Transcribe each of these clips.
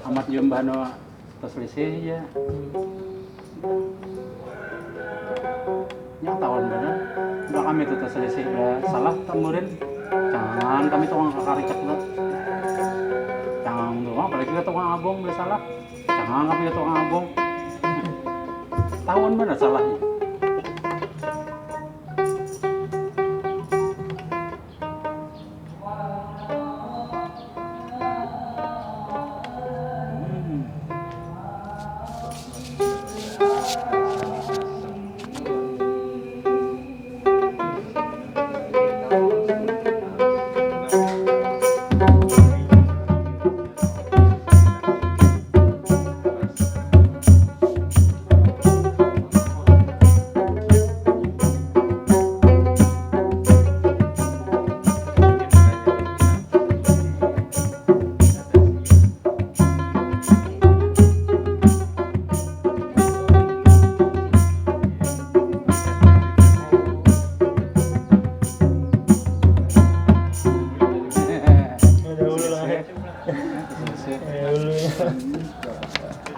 Amat jumbano terselisih ya. Yang tahun bener, udah kami itu terselisih udah salah temurin. Jangan kami tukang kakaricak lah. Jangan doang, apalagi kita tukang abong udah salah. Jangan kami tukang abong. Tahun bener salahnya.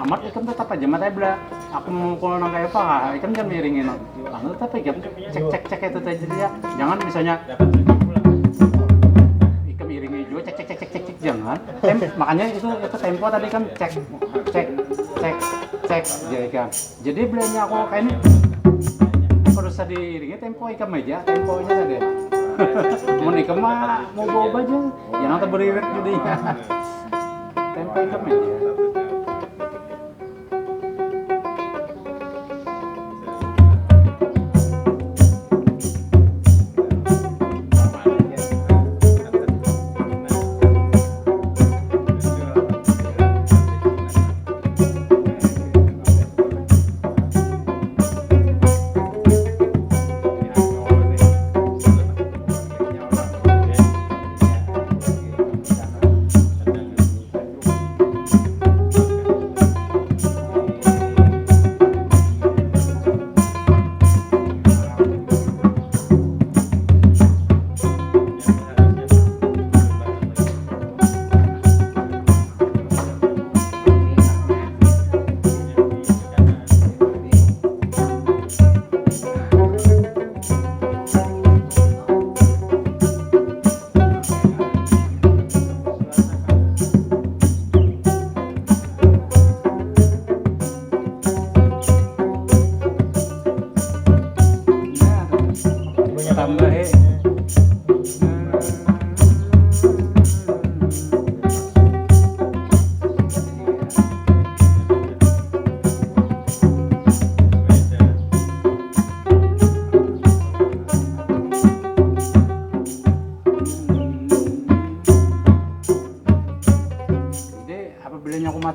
Amat ikan tetap aja mata bela. Aku mau kalau nang kayak apa, ikan kan miringin. Lalu tetap ikan cek itu aja dia. Jangan misalnya ikan miringin juga cek jangan. Makanya itu tempo tadi kan cek jadi kan. Jadi belanya aku kayak ini harus diiringi tempo ikan meja temponya tadi. Mau ikan mah mau bawa aja, jangan terberirit jadinya. Tempo ikan meja.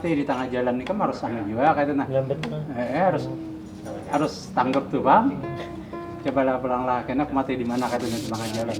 Di tengah jalan ini kan harus tanggap juga kayak itu nah. Harus tanggap tuh bang. Cobalah pulang lah, karena aku mati di mana kayak itu di tengah jalan.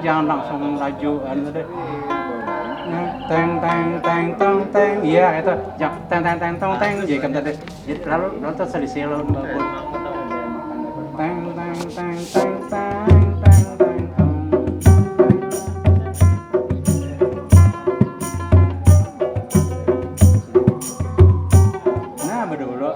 Jangan langsung laju anu deh. Teng iya itu jangan teng jadi kan tadi lalu terselisih lalu teng nah berdulu